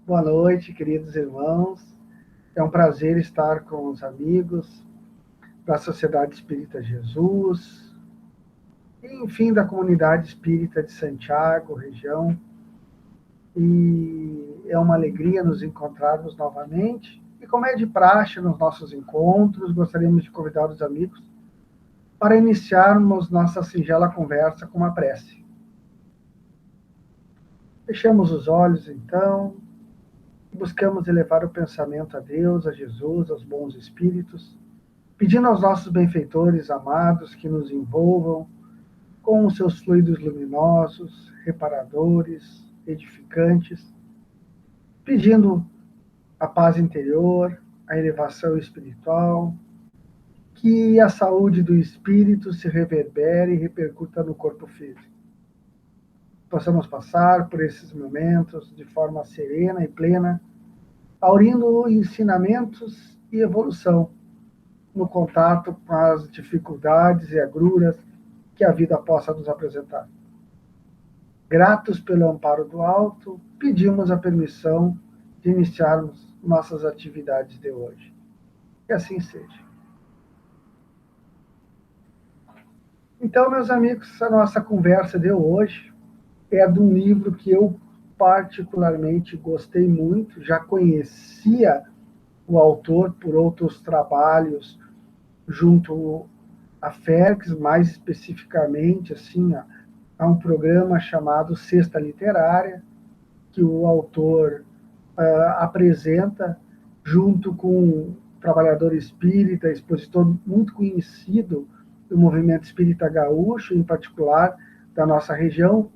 Boa noite, queridos irmãos. É um prazer estar com os amigos da Sociedade Espírita Jesus, e, enfim, da comunidade espírita de Santiago, região. E é uma alegria nos encontrarmos novamente. E como é de praxe nos nossos encontros, gostaríamos de convidar os amigos para iniciarmos nossa singela conversa com uma prece. Fechamos os olhos, então, e buscamos elevar o pensamento a Deus, a Jesus, aos bons espíritos, pedindo aos nossos benfeitores amados que nos envolvam com os seus fluidos luminosos, reparadores, edificantes, pedindo a paz interior, a elevação espiritual, que a saúde do espírito se reverbere e repercuta no corpo físico. Possamos passar por esses momentos de forma serena e plena, aurindo ensinamentos e evolução no contato com as dificuldades e agruras que a vida possa nos apresentar. Gratos pelo amparo do alto, pedimos a permissão de iniciarmos nossas atividades de hoje. Que assim seja. Então, meus amigos, a nossa conversa de hoje é de um livro que eu particularmente gostei muito, já conhecia o autor por outros trabalhos junto à FERX, mais especificamente assim, há um programa chamado Sexta Literária, que o autor apresenta junto com um trabalhador espírita, expositor muito conhecido do movimento espírita gaúcho, em particular da nossa região,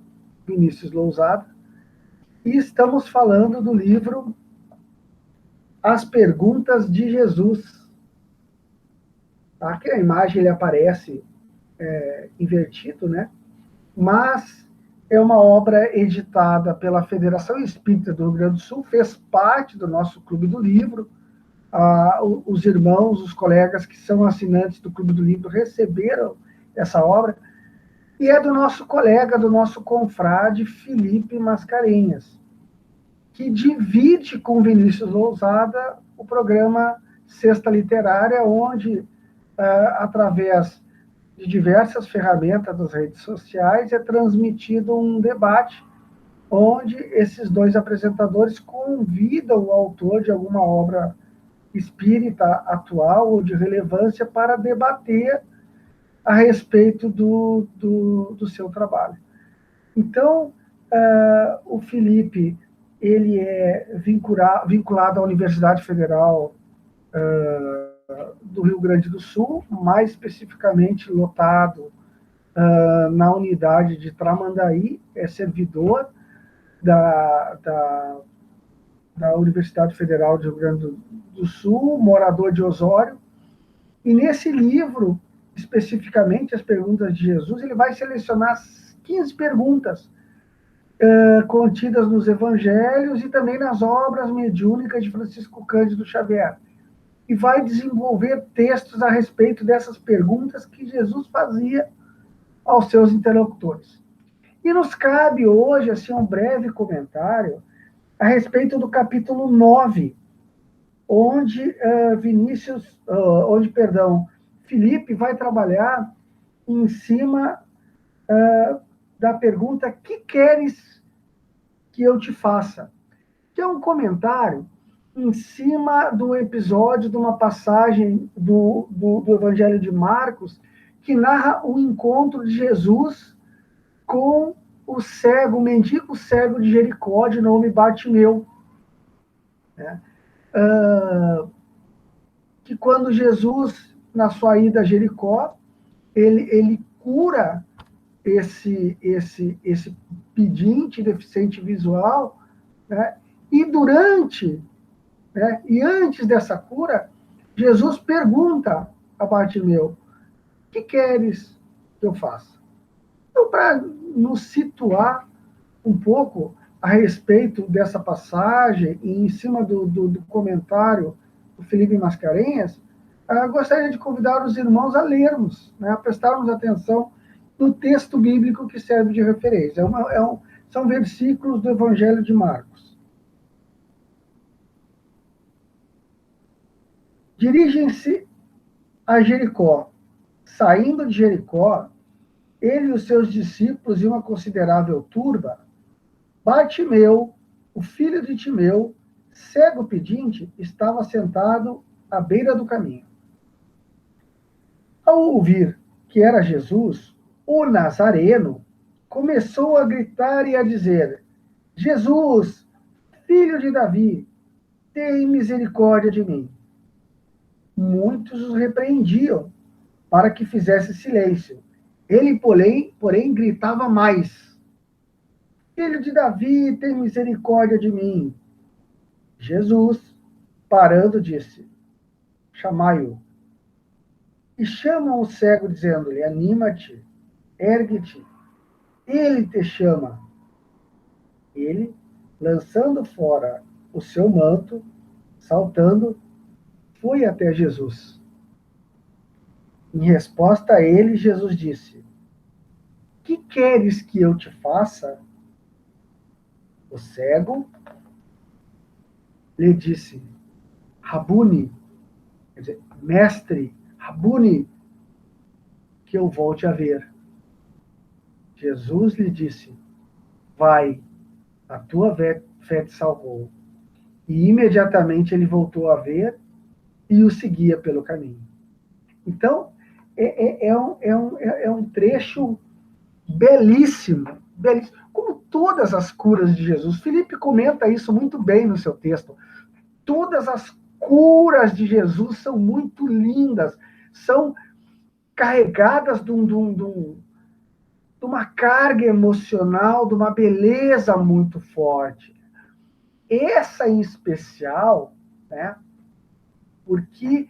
Vinícius Lousada. E estamos falando do livro As Perguntas de Jesus. Aqui a imagem ele aparece invertido, né? Mas é uma obra editada pela Federação Espírita do Rio Grande do Sul, fez parte do nosso Clube do Livro. Os irmãos, os colegas que são assinantes do Clube do Livro receberam essa obra, e é do nosso colega, do nosso confrade, Felipe Mascarenhas, que divide com Vinícius Lousada o programa Sexta Literária, onde, através de diversas ferramentas das redes sociais, é transmitido um debate onde esses dois apresentadores convidam o autor de alguma obra espírita atual ou de relevância para debater a respeito do seu trabalho. Então, o Felipe ele é vinculado à Universidade Federal do Rio Grande do Sul, mais especificamente lotado na unidade de Tramandaí, é servidor da Universidade Federal do Rio Grande do Sul, morador de Osório. E nesse livro, especificamente, As Perguntas de Jesus, ele vai selecionar 15 perguntas contidas nos evangelhos e também nas obras mediúnicas de Francisco Cândido Xavier. E vai desenvolver textos a respeito dessas perguntas que Jesus fazia aos seus interlocutores. E nos cabe hoje assim, um breve comentário a respeito do capítulo 9, onde Felipe vai trabalhar em cima da pergunta: que queres que eu te faça? Que é um comentário em cima do episódio de uma passagem do Evangelho de Marcos, que narra o encontro de Jesus com o cego, o mendigo cego de Jericó, de nome Bartimeu. Né? Que quando Jesus, na sua ida a Jericó, ele cura esse pedinte deficiente visual, né? E durante, né, e antes dessa cura, Jesus pergunta a Bartimeu: que queres que eu faça? Então, para nos situar um pouco a respeito dessa passagem, e em cima do comentário do Felipe Mascarenhas, gostaria de convidar os irmãos a lermos, né, a prestarmos atenção no texto bíblico que serve de referência. São versículos do Evangelho de Marcos. Dirigem-se a Jericó. Saindo de Jericó, ele e os seus discípulos e uma considerável turba, Bartimeu, o filho de Timeu, cego pedinte, estava sentado à beira do caminho. Ao ouvir que era Jesus, o Nazareno começou a gritar e a dizer: Jesus, filho de Davi, tem misericórdia de mim. Muitos os repreendiam para que fizesse silêncio. Ele, porém, gritava mais: Filho de Davi, tem misericórdia de mim. Jesus, parando, disse: Chamai-o. E chamam o cego, dizendo-lhe: Anima-te, ergue-te, ele te chama. Ele, lançando fora o seu manto, saltando, foi até Jesus. Em resposta a ele, Jesus disse: Que queres que eu te faça? O cego lhe disse: Rabuni, quer dizer, mestre, Rabuni, que eu volte a ver. Jesus lhe disse: Vai, a tua fé te salvou. E imediatamente ele voltou a ver e o seguia pelo caminho. Então, é um trecho belíssimo, belíssimo, como todas as curas de Jesus. Felipe comenta isso muito bem no seu texto. Todas as curas de Jesus são muito lindas, são carregadas de uma carga emocional, de uma beleza muito forte. Essa em especial, né, porque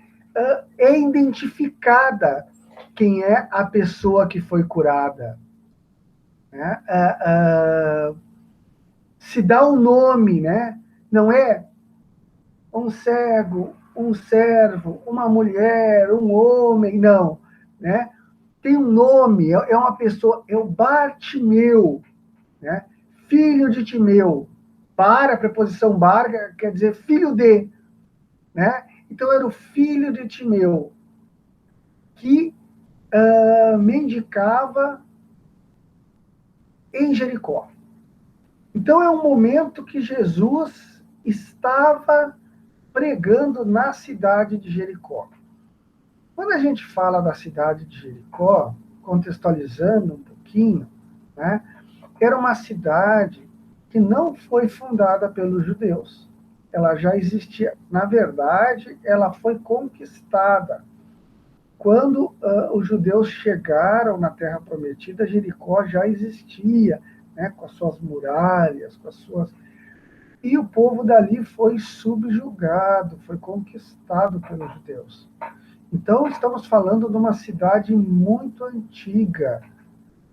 é identificada quem é a pessoa que foi curada. Né? Se dá um nome, né? Não é um cego, um servo, uma mulher, um homem, não. Né? Tem um nome, é uma pessoa, é o Bartimeu, né? Filho de Timeu. Para, a preposição bar quer dizer filho de. Né? Então era o filho de Timeu que mendicava em Jericó. Então é um momento que Jesus estava pregando na cidade de Jericó. Quando a gente fala da cidade de Jericó, contextualizando um pouquinho, né, era uma cidade que não foi fundada pelos judeus. Ela já existia. Na verdade, ela foi conquistada. Quando os judeus chegaram na Terra Prometida, Jericó já existia, né, com as suas muralhas, com as suas... E o povo dali foi subjugado, foi conquistado pelos judeus. Então, estamos falando de uma cidade muito antiga,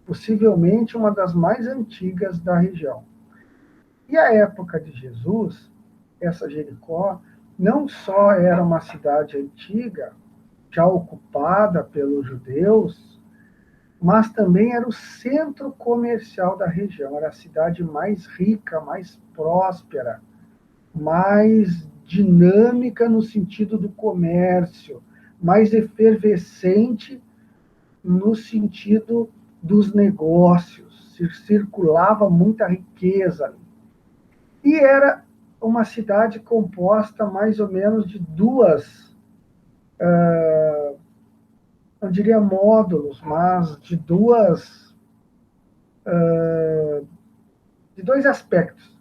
possivelmente uma das mais antigas da região. E a época de Jesus, essa Jericó, não só era uma cidade antiga, já ocupada pelos judeus, mas também era o centro comercial da região, era a cidade mais rica, mais próspera, mais dinâmica no sentido do comércio, mais efervescente no sentido dos negócios, circulava muita riqueza ali. E era uma cidade composta mais ou menos de não diria módulos, mas de dois aspectos.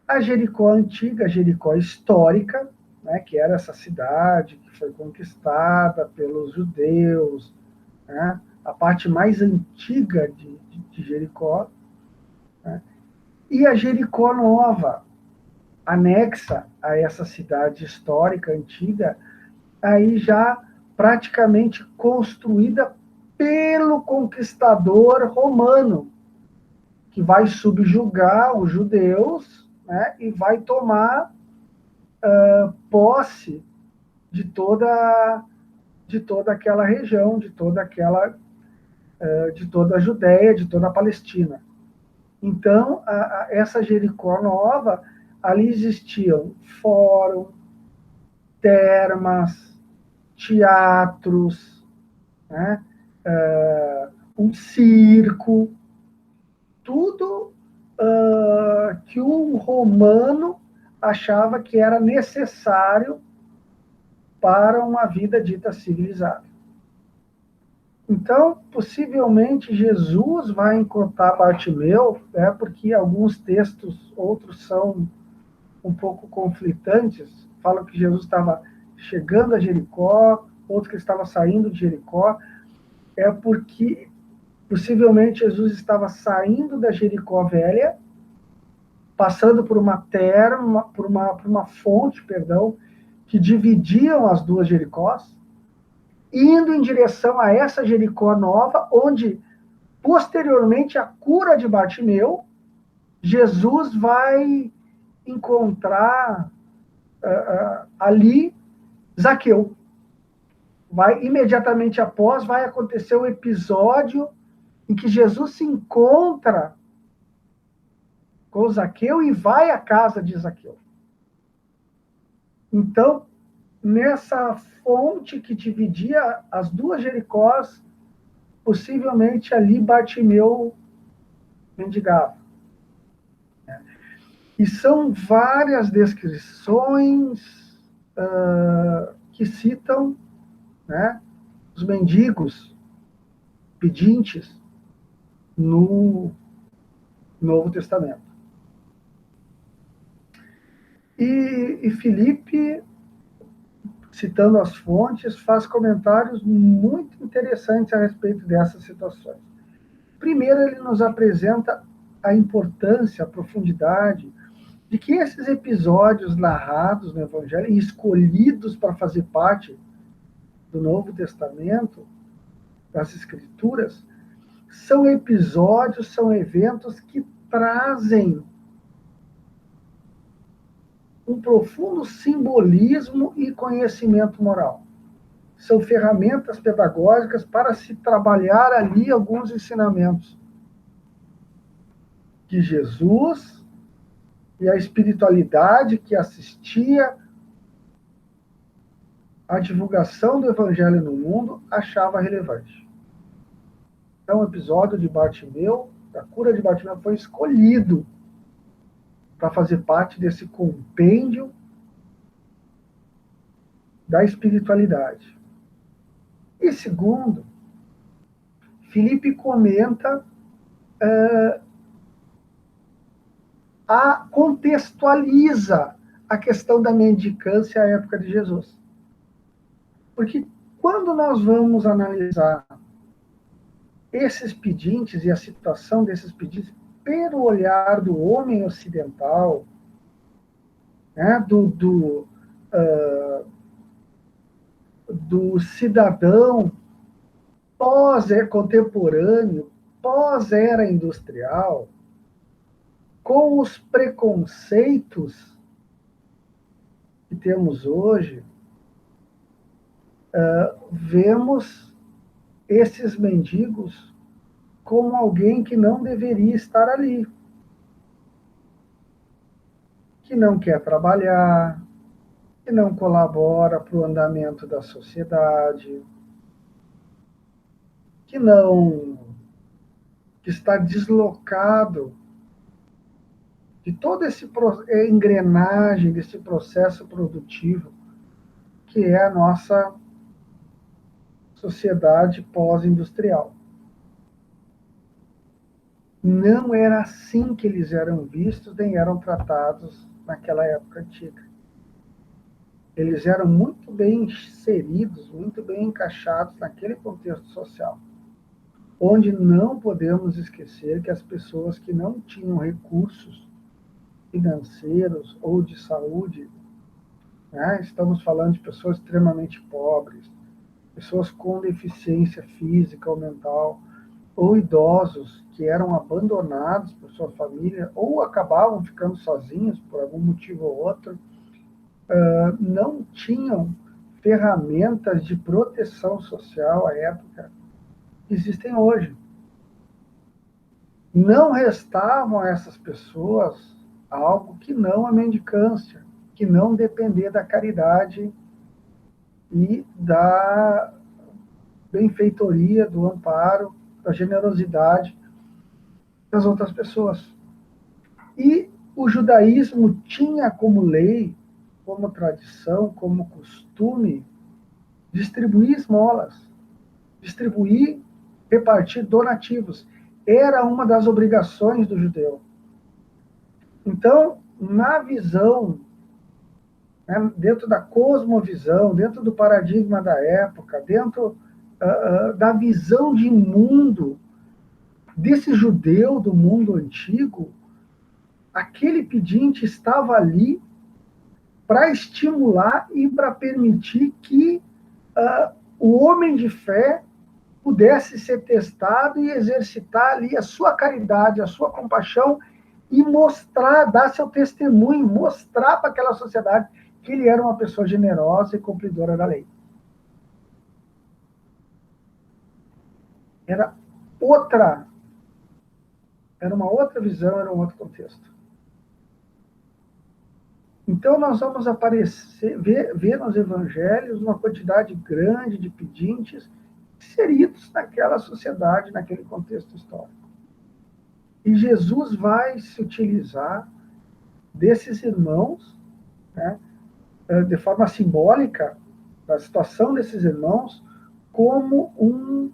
A Jericó antiga, a Jericó histórica, né, que era essa cidade que foi conquistada pelos judeus, né, a parte mais antiga de Jericó, né, e a Jericó nova, anexa a essa cidade histórica antiga, aí já praticamente construída pelo conquistador romano, que vai subjugar os judeus, né, e vai tomar posse de toda aquela região, de toda a Judéia, de toda a Palestina. Então, essa Jericó nova, ali existiam fórum, termas, teatros, né? Um circo, tudo que um romano achava que era necessário para uma vida dita civilizada. Então, possivelmente, Jesus vai encontrar Bartimeu, porque alguns textos, outros são um pouco conflitantes, falam que Jesus estava chegando a Jericó, outros que estava saindo de Jericó, porque possivelmente Jesus estava saindo da Jericó velha, passando por uma terra, por uma fonte, perdão, que dividiam as duas Jericós, indo em direção a essa Jericó nova, onde, posteriormente, a cura de Bartimeu, Jesus vai encontrar ali Zaqueu. Imediatamente após, vai acontecer o episódio em que Jesus se encontra com Zaqueu e vai à casa de Zaqueu. Então, nessa fonte que dividia as duas Jericós, possivelmente ali Bartimeu mendigava. E são várias descrições que citam, né, os mendigos pedintes no Novo Testamento. E Filipe, citando as fontes, faz comentários muito interessantes a respeito dessas situações. Primeiro, ele nos apresenta a importância, a profundidade de que esses episódios narrados no Evangelho e escolhidos para fazer parte do Novo Testamento, das Escrituras, são episódios, são eventos que trazem um profundo simbolismo e conhecimento moral. São ferramentas pedagógicas para se trabalhar ali alguns ensinamentos que Jesus e a espiritualidade que assistia à divulgação do Evangelho no mundo achava relevante. Então, o episódio de Bartimeu, da cura de Bartimeu, foi escolhido para fazer parte desse compêndio da espiritualidade. E segundo, Filipe comenta contextualiza a questão da mendicância à época de Jesus. Porque quando nós vamos analisar esses pedintes e a situação desses pedintes pelo olhar do homem ocidental, né, do cidadão contemporâneo, pós-era industrial, com os preconceitos que temos hoje, vemos esses mendigos como alguém que não deveria estar ali, que não quer trabalhar, que não colabora para o andamento da sociedade, que está deslocado de toda essa engrenagem desse processo produtivo que é a nossa sociedade pós-industrial. Não era assim que eles eram vistos, nem eram tratados naquela época antiga. Eles eram muito bem inseridos, muito bem encaixados naquele contexto social, onde não podemos esquecer que as pessoas que não tinham recursos financeiros ou de saúde, né, estamos falando de pessoas extremamente pobres, pessoas com deficiência física ou mental, ou idosos que eram abandonados por sua família ou acabavam ficando sozinhos por algum motivo ou outro, não tinham ferramentas de proteção social à época que existem hoje. Não restavam a essas pessoas algo que não a mendicância, que não depender da caridade e da benfeitoria, do amparo, da generosidade das outras pessoas. E o judaísmo tinha como lei, como tradição, como costume, distribuir esmolas, distribuir, repartir donativos. Era uma das obrigações do judeu. Então, na visão, né, dentro da cosmovisão, dentro do paradigma da época, dentro da visão de mundo desse judeu do mundo antigo, aquele pedinte estava ali para estimular e para permitir que o homem de fé pudesse ser testado e exercitar ali a sua caridade, a sua compaixão e mostrar, dar seu testemunho, mostrar para aquela sociedade que ele era uma pessoa generosa e cumpridora da lei. Era uma outra visão, era um outro contexto. Então, nós vamos ver nos evangelhos uma quantidade grande de pedintes inseridos naquela sociedade, naquele contexto histórico. E Jesus vai se utilizar desses irmãos, né, de forma simbólica, da situação desses irmãos, como um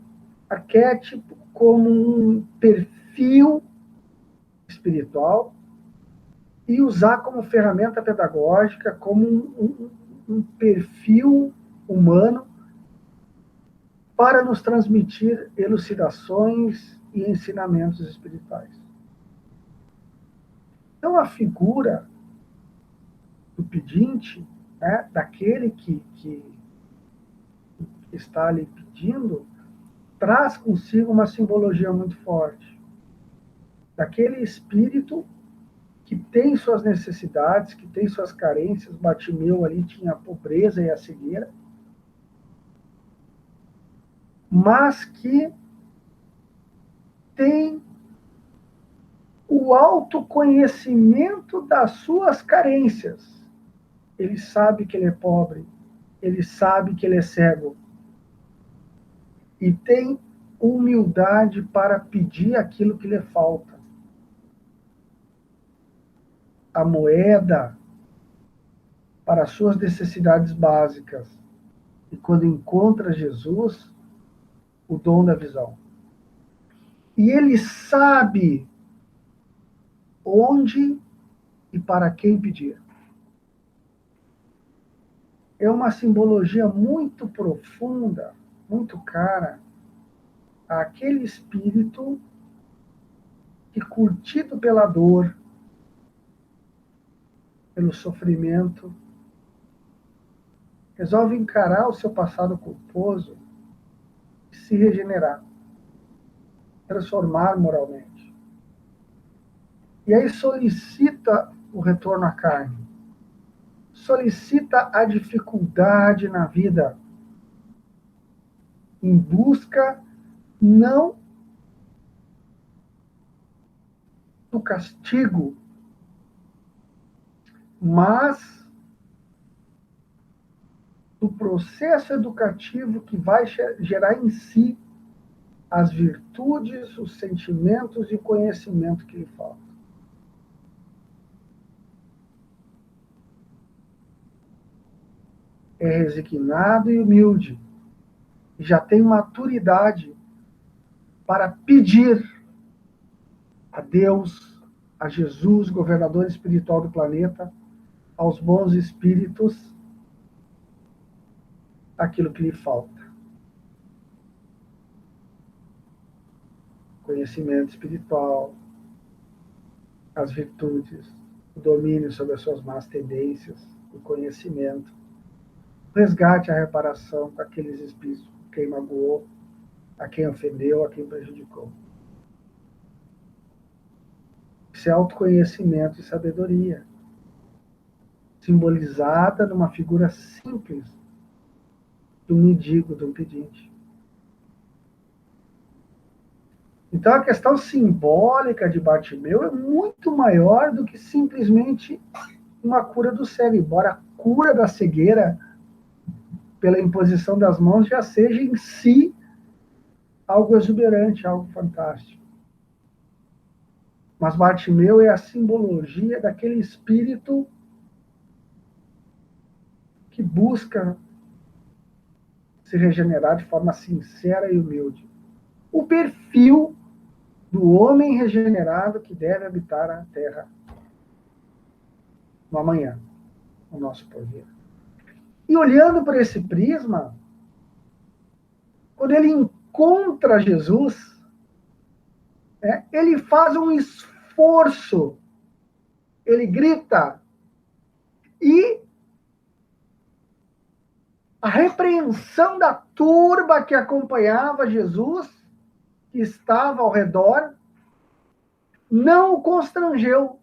arquétipo, como um perfil espiritual, e usar como ferramenta pedagógica, como um perfil humano para nos transmitir elucidações e ensinamentos espirituais. Então, a figura do pedinte, né, daquele que está ali pedindo, traz consigo uma simbologia muito forte. Daquele espírito que tem suas necessidades, que tem suas carências. Bartimeu ali tinha a pobreza e a cegueira, mas que tem o autoconhecimento das suas carências. Ele sabe que ele é pobre, ele sabe que ele é cego, e tem humildade para pedir aquilo que lhe falta. A moeda para as suas necessidades básicas. E quando encontra Jesus, o dom da visão. E ele sabe onde e para quem pedir. É uma simbologia muito profunda, muito cara, àquele espírito que, curtido pela dor, pelo sofrimento, resolve encarar o seu passado culposo e se regenerar, transformar moralmente. E aí solicita o retorno à carne, solicita a dificuldade na vida, em busca não do castigo, mas do processo educativo que vai gerar em si as virtudes, os sentimentos e o conhecimento que lhe faltam. É resignado e humilde, e já tem maturidade para pedir a Deus, a Jesus, governador espiritual do planeta, aos bons espíritos, aquilo que lhe falta. Conhecimento espiritual, as virtudes, o domínio sobre as suas más tendências, o conhecimento, o resgate, a reparação com aqueles espíritos, quem magoou, a quem ofendeu, a quem prejudicou. Isso é autoconhecimento e sabedoria, simbolizada numa figura simples do mendigo, do pedinte. Então, a questão simbólica de Bartimeu é muito maior do que simplesmente uma cura do cego, embora a cura da cegueira pela imposição das mãos, já seja em si algo exuberante, algo fantástico. Mas Bartimeu é a simbologia daquele espírito que busca se regenerar de forma sincera e humilde. O perfil do homem regenerado que deve habitar a terra no amanhã, no nosso porvir. E olhando por esse prisma, quando ele encontra Jesus, ele faz um esforço, ele grita, e a repreensão da turba que acompanhava Jesus, que estava ao redor, não o constrangeu.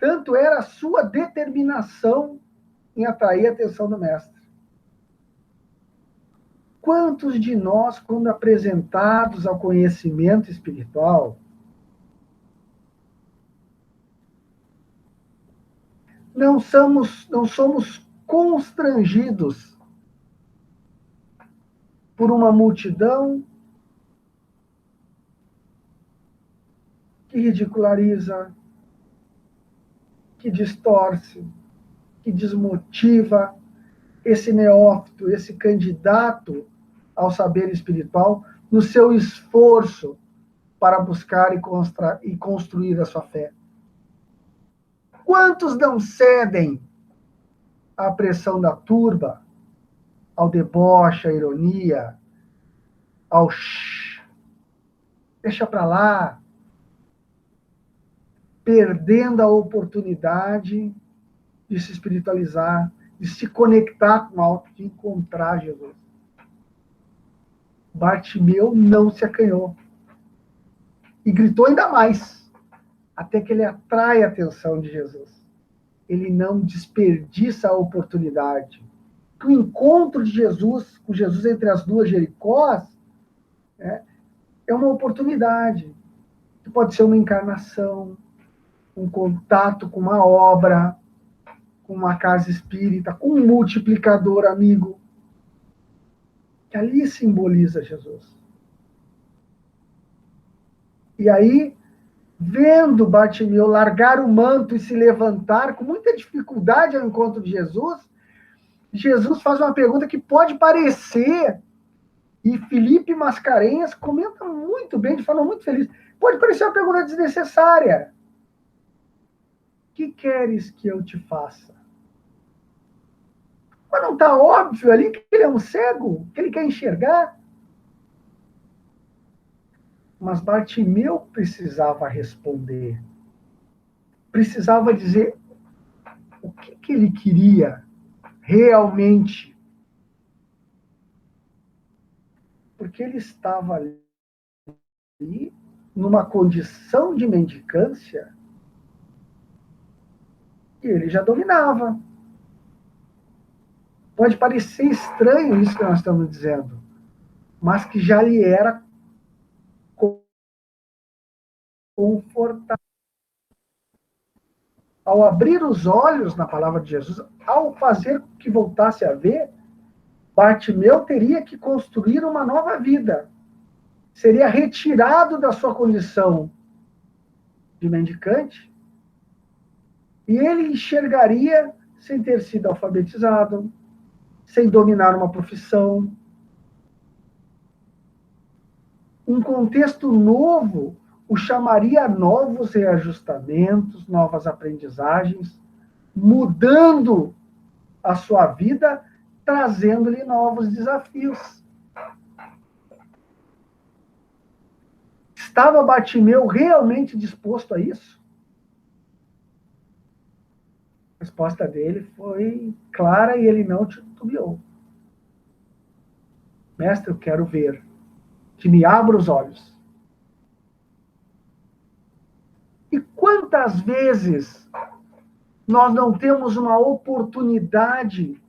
Tanto era a sua determinação em atrair a atenção do mestre. Quantos de nós, quando apresentados ao conhecimento espiritual, não somos constrangidos por uma multidão que ridiculariza, que distorce, que desmotiva esse neófito, esse candidato ao saber espiritual, no seu esforço para buscar e construir a sua fé? Quantos não cedem à pressão da turba, ao deboche, à ironia, ao shh, deixa para lá, perdendo a oportunidade de se espiritualizar, de se conectar com o alto, de encontrar Jesus? Bartimeu não se acanhou. E gritou ainda mais, até que ele atrai a atenção de Jesus. Ele não desperdiça a oportunidade. O encontro de Jesus, com Jesus entre as duas Jericós, é uma oportunidade. Que pode ser uma encarnação, um contato com uma obra, com uma casa espírita, com um multiplicador amigo, que ali simboliza Jesus. E aí, vendo Bartimeu largar o manto e se levantar com muita dificuldade ao encontro de Jesus, Jesus faz uma pergunta que pode parecer, e Felipe Mascarenhas comenta muito bem, de forma muito feliz, pode parecer uma pergunta desnecessária. O que queres que eu te faça? Mas não está óbvio ali que ele é um cego, que ele quer enxergar? Mas Bartimeu precisava responder. Precisava dizer o que ele queria realmente. Porque ele estava ali numa condição de mendicância que ele já dominava. Pode parecer estranho isso que nós estamos dizendo, mas que já lhe era confortável. Ao abrir os olhos na palavra de Jesus, ao fazer com que voltasse a ver, Bartimeu teria que construir uma nova vida. Seria retirado da sua condição de mendicante e ele enxergaria sem ter sido alfabetizado, sem dominar uma profissão. Um contexto novo o chamaria a novos reajustamentos, novas aprendizagens, mudando a sua vida, trazendo-lhe novos desafios. Estava Bartimeu realmente disposto a isso? A resposta dele foi clara e ele não titubeou. Mestre, eu quero ver. Que me abra os olhos. E quantas vezes nós não temos uma oportunidade,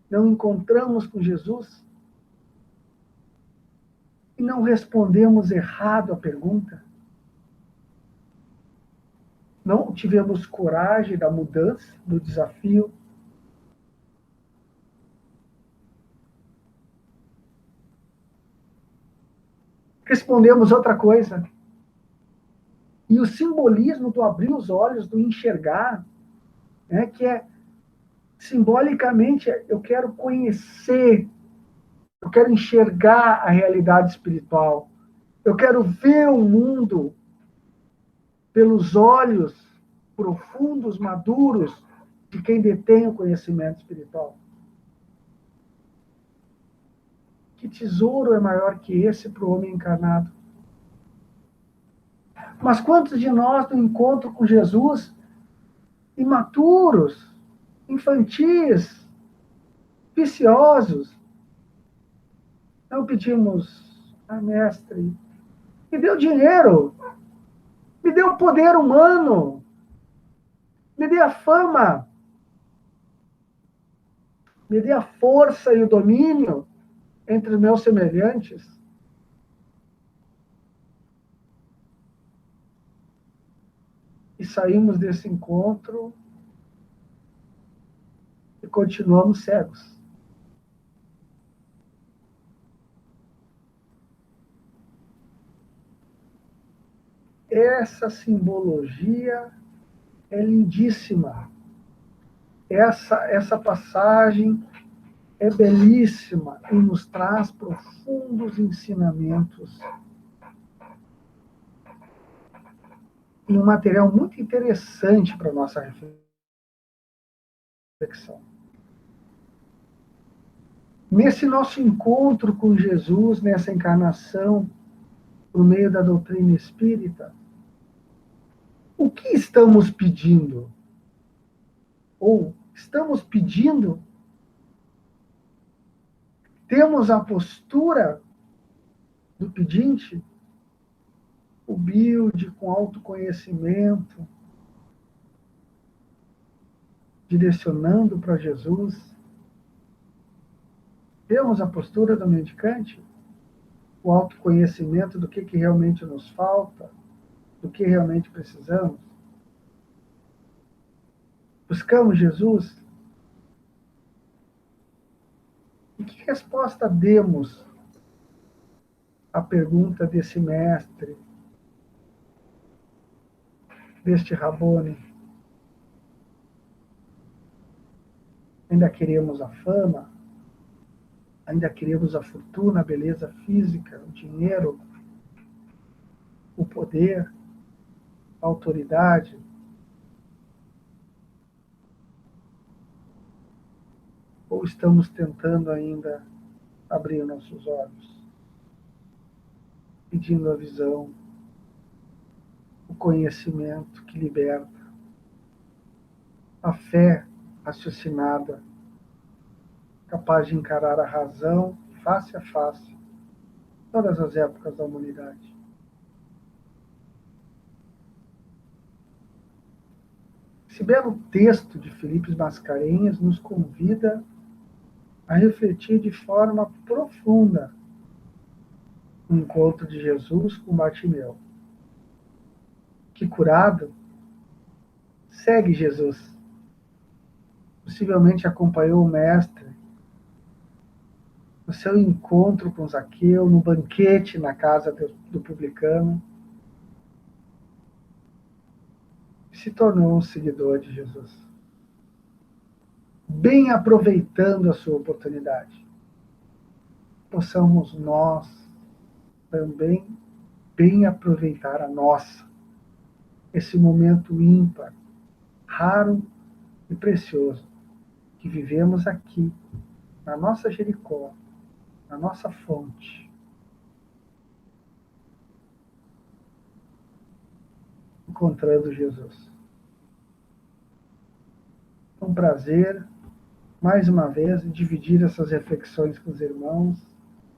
não encontramos com Jesus e não respondemos errado a pergunta? Não tivemos coragem da mudança, do desafio. respondemos outra coisa. E o simbolismo do abrir os olhos, do enxergar, né, que é, simbolicamente, eu quero conhecer, eu quero enxergar a realidade espiritual, eu quero ver o mundo pelos olhos profundos, maduros, de quem detém o conhecimento espiritual. Que tesouro é maior que esse para o homem encarnado? Mas quantos de nós, no encontro com Jesus, imaturos, infantis, viciosos, não pedimos, mestre, me dê o dinheiro, me dê o poder humano, me dê a fama, me dê a força e o domínio entre os meus semelhantes. E saímos desse encontro e continuamos cegos. Essa simbologia é lindíssima. Essa passagem é belíssima e nos traz profundos ensinamentos. E um material muito interessante para a nossa reflexão. Nesse nosso encontro com Jesus, nessa encarnação, por meio da doutrina espírita, o que estamos pedindo? Ou estamos pedindo? Temos a postura do pedinte, humilde, com autoconhecimento, direcionando para Jesus? Temos a postura do mendicante? O autoconhecimento do que realmente nos falta, do que realmente precisamos? Buscamos Jesus? E que resposta demos à pergunta desse mestre, deste Rabboni? Ainda queremos a fama? Ainda queremos a fortuna, a beleza física, o dinheiro, o poder, a autoridade? Ou estamos tentando ainda abrir nossos olhos, pedindo a visão, o conhecimento que liberta, a fé raciocinada, capaz de encarar a razão face a face, todas as épocas da humanidade? Esse belo texto de Felipe Mascarenhas nos convida a refletir de forma profunda o encontro de Jesus com Bartimeu, que, curado, segue Jesus. Possivelmente acompanhou o Mestre no seu encontro com Zaqueu, no banquete na casa do publicano, e se tornou um seguidor de Jesus, bem aproveitando a sua oportunidade. Possamos nós também bem aproveitar a nossa, esse momento ímpar, raro e precioso que vivemos aqui, na nossa Jericó, na nossa fonte, encontrando Jesus. É um prazer, mais uma vez, dividir essas reflexões com os irmãos.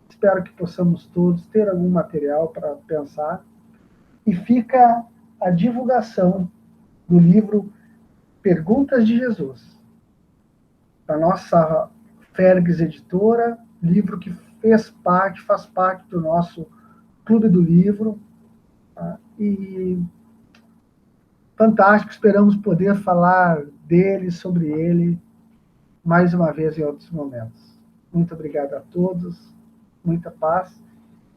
Espero que possamos todos ter algum material para pensar. E fica a divulgação do livro Perguntas de Jesus, da nossa Fergs Editora, livro que faz parte do nosso Clube do Livro. Tá? E fantástico, esperamos poder falar dele, sobre ele, mais uma vez em outros momentos. Muito obrigado a todos, muita paz.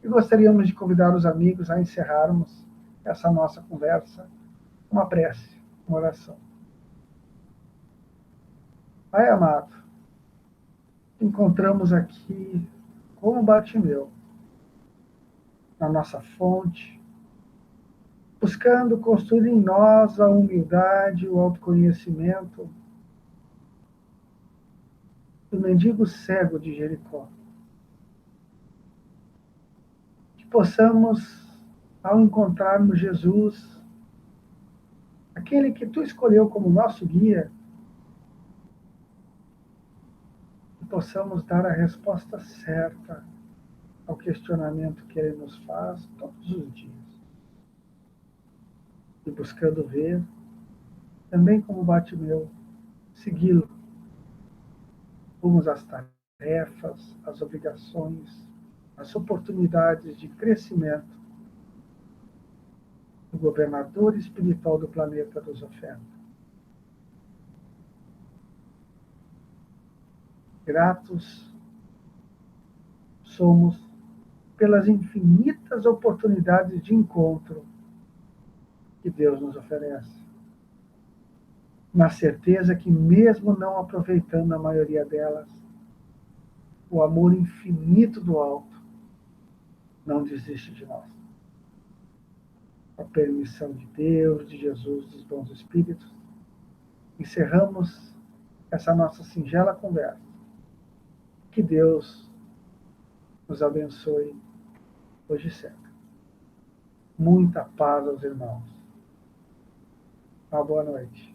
E gostaríamos de convidar os amigos a encerrarmos essa nossa conversa com uma prece, uma oração. Pai amado, encontramos aqui, como Bartimeu, na nossa fonte, buscando construir em nós a humildade, o autoconhecimento do mendigo cego de Jericó. Que possamos, ao encontrarmos Jesus, aquele que tu escolheu como nosso guia, que possamos dar a resposta certa ao questionamento que ele nos faz todos os dias. E buscando ver, também como Bartimeu, segui-lo, rumos às tarefas, às obrigações, às oportunidades de crescimento do governador espiritual do planeta nos oferta. Gratos somos pelas infinitas oportunidades de encontro que Deus nos oferece. Na certeza que, mesmo não aproveitando a maioria delas, o amor infinito do alto não desiste de nós. Com a permissão de Deus, de Jesus, dos bons espíritos, encerramos essa nossa singela conversa. Que Deus nos abençoe hoje e sempre. Muita paz aos irmãos. Uma boa noite.